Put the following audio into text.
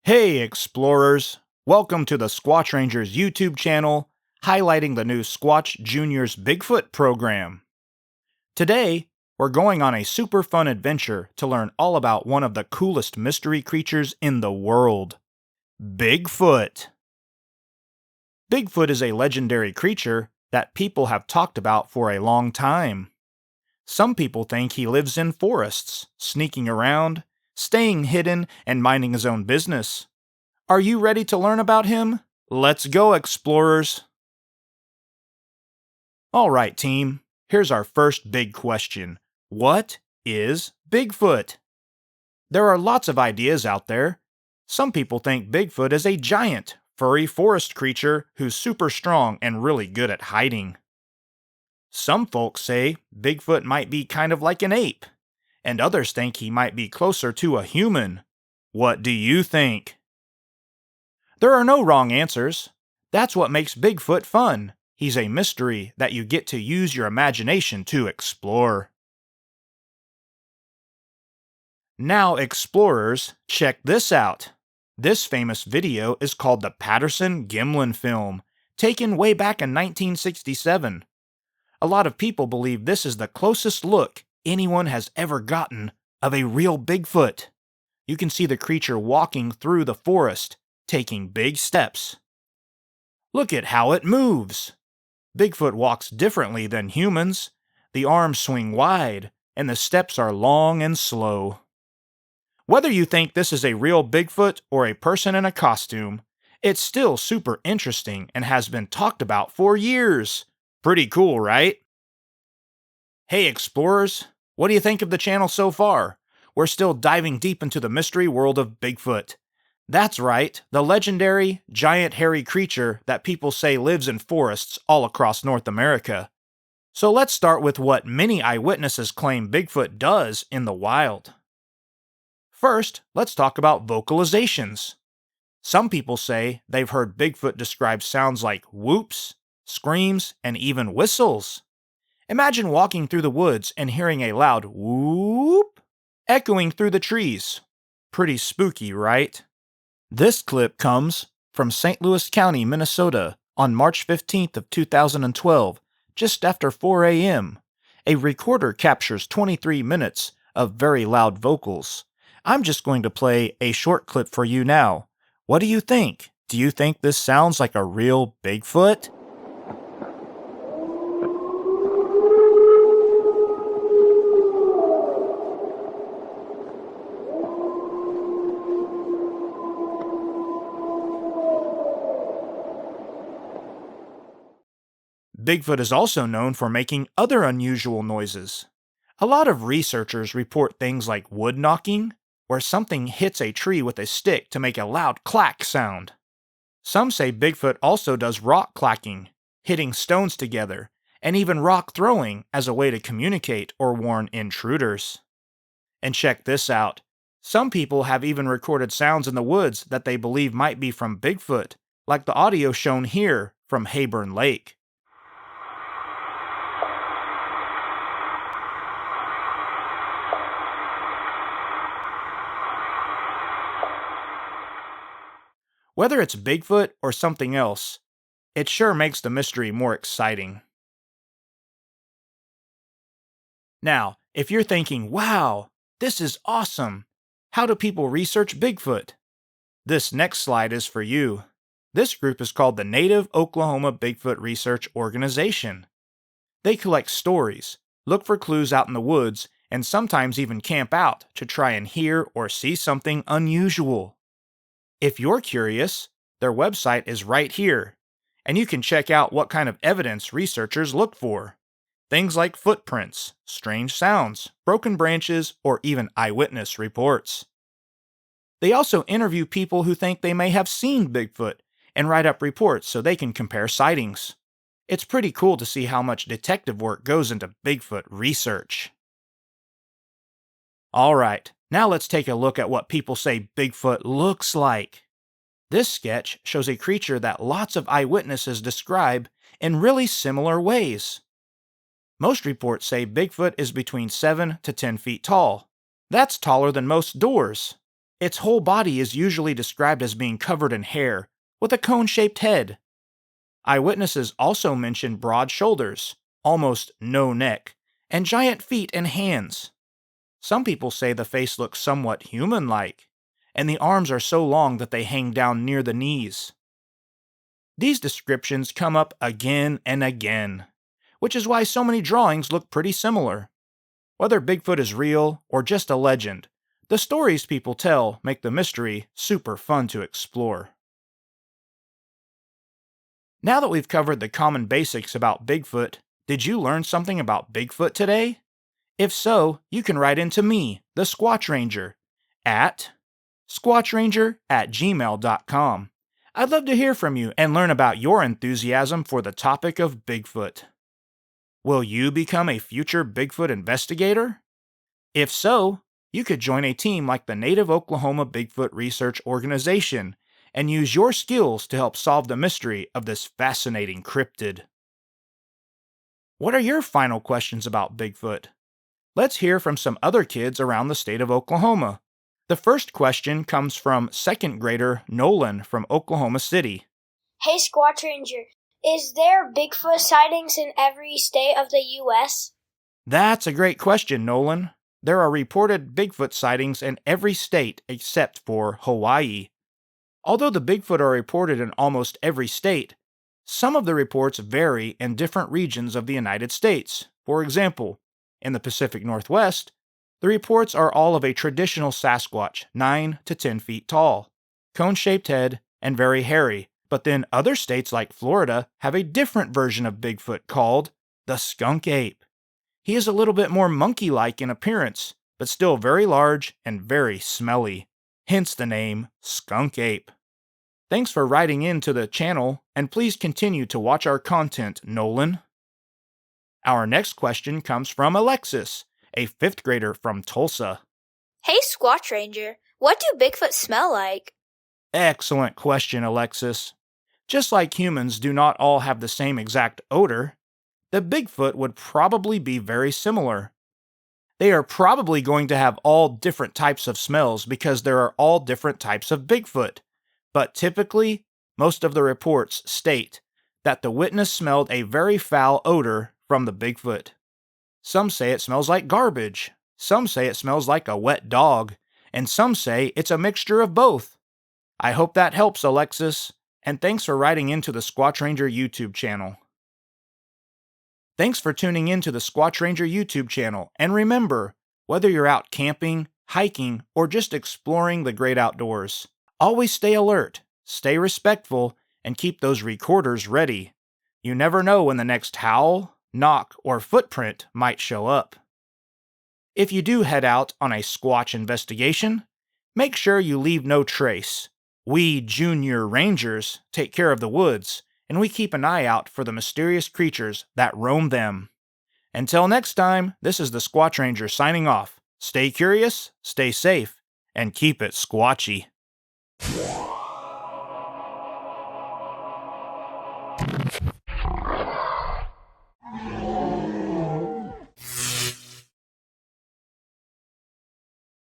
Hey explorers! Welcome to the Squatch Ranger's YouTube channel, highlighting the new Squatch Junior's Bigfoot program. Today, we're going on a super fun adventure to learn all about one of the coolest mystery creatures in the world, Bigfoot. Bigfoot is a legendary creature that people have talked about for a long time. Some people think he lives in forests, sneaking around, staying hidden, and minding his own business. Are you ready to learn about him? Let's go, explorers! Alright, team, here's our first big question. What is Bigfoot? There are lots of ideas out there. Some people think Bigfoot is a giant, furry forest creature who's super strong and really good at hiding. Some folks say Bigfoot might be kind of like an ape, and others think he might be closer to a human. What do you think? There are no wrong answers. That's what makes Bigfoot fun. He's a mystery that you get to use your imagination to explore. Now, explorers, check this out. This famous video is called the Patterson-Gimlin film, taken way back in 1967. A lot of people believe this is the closest look anyone has ever gotten of a real Bigfoot. You can see the creature walking through the forest, taking big steps. Look at how it moves! Bigfoot walks differently than humans. The arms swing wide, and the steps are long and slow. Whether you think this is a real Bigfoot or a person in a costume, it's still super interesting and has been talked about for years. Pretty cool, right? Hey explorers, what do you think of the channel so far? We're still diving deep into the mystery world of Bigfoot. That's right, the legendary, giant hairy creature that people say lives in forests all across North America. So let's start with what many eyewitnesses claim Bigfoot does in the wild. First, let's talk about vocalizations. Some people say they've heard Bigfoot describe sounds like whoops, screams, and even whistles. Imagine walking through the woods and hearing a loud whoop echoing through the trees. Pretty spooky, right? This clip comes from St. Louis County, Minnesota, on March 15th of 2012, just after 4 a.m. A recorder captures 23 minutes of very loud vocals. I'm just going to play a short clip for you now. What do you think? Do you think this sounds like a real Bigfoot? Bigfoot is also known for making other unusual noises. A lot of researchers report things like wood knocking, where something hits a tree with a stick to make a loud clack sound. Some say Bigfoot also does rock clacking, hitting stones together, and even rock throwing as a way to communicate or warn intruders. And check this out. Some people have even recorded sounds in the woods that they believe might be from Bigfoot, like the audio shown here from Hayburn Lake. Whether it's Bigfoot or something else, it sure makes the mystery more exciting. Now, if you're thinking, wow, this is awesome, how do people research Bigfoot? This next slide is for you. This group is called the Native Oklahoma Bigfoot Research Organization. They collect stories, look for clues out in the woods, and sometimes even camp out to try and hear or see something unusual. If you're curious, their website is right here, and you can check out what kind of evidence researchers look for. Things like footprints, strange sounds, broken branches, or even eyewitness reports. They also interview people who think they may have seen Bigfoot and write up reports so they can compare sightings. It's pretty cool to see how much detective work goes into Bigfoot research. Alright, now let's take a look at what people say Bigfoot looks like. This sketch shows a creature that lots of eyewitnesses describe in really similar ways. Most reports say Bigfoot is between 7 to 10 feet tall. That's taller than most doors. Its whole body is usually described as being covered in hair, with a cone-shaped head. Eyewitnesses also mention broad shoulders, almost no neck, and giant feet and hands. Some people say the face looks somewhat human-like, and the arms are so long that they hang down near the knees. These descriptions come up again and again, which is why so many drawings look pretty similar. Whether Bigfoot is real or just a legend, the stories people tell make the mystery super fun to explore. Now that we've covered the common basics about Bigfoot, did you learn something about Bigfoot today? If so, you can write into me, the Squatch Ranger, at squatchranger@gmail.com. I'd love to hear from you and learn about your enthusiasm for the topic of Bigfoot. Will you become a future Bigfoot investigator? If so, you could join a team like the Native Oklahoma Bigfoot Research Organization and use your skills to help solve the mystery of this fascinating cryptid. What are your final questions about Bigfoot? Let's hear from some other kids around the state of Oklahoma. The first question comes from second grader Nolan from Oklahoma City. Hey Squatch Ranger, is there Bigfoot sightings in every state of the U.S.? That's a great question, Nolan. There are reported Bigfoot sightings in every state except for Hawaii. Although the Bigfoot are reported in almost every state, some of the reports vary in different regions of the United States. For example, in the Pacific Northwest, the reports are all of a traditional Sasquatch, 9 to 10 feet tall, cone-shaped head, and very hairy. But then other states like Florida have a different version of Bigfoot called the skunk ape. He is a little bit more monkey-like in appearance, but still very large and very smelly, hence the name skunk ape. Thanks for writing into the channel, and please continue to watch our content, Nolan. Our next question comes from Alexis, a 5th grader from Tulsa. Hey Squatch Ranger, what do Bigfoot smell like? Excellent question, Alexis. Just like humans do not all have the same exact odor, the Bigfoot would probably be very similar. They are probably going to have all different types of smells because there are all different types of Bigfoot. But typically, most of the reports state that the witness smelled a very foul odor from the Bigfoot. Some say it smells like garbage, some say it smells like a wet dog, and some say it's a mixture of both. I hope that helps, Alexis, and thanks for writing into the Squatch Ranger YouTube channel. Thanks for tuning in to the Squatch Ranger YouTube channel, and remember, whether you're out camping, hiking, or just exploring the great outdoors, always stay alert, stay respectful, and keep those recorders ready. You never know when the next howl, knock, or footprint might show up. If you do head out on a Squatch investigation, make sure you leave no trace. We Junior Rangers take care of the woods, and we keep an eye out for the mysterious creatures that roam them. Until next time, this is the Squatch Ranger signing off. Stay curious, stay safe, and keep it squatchy.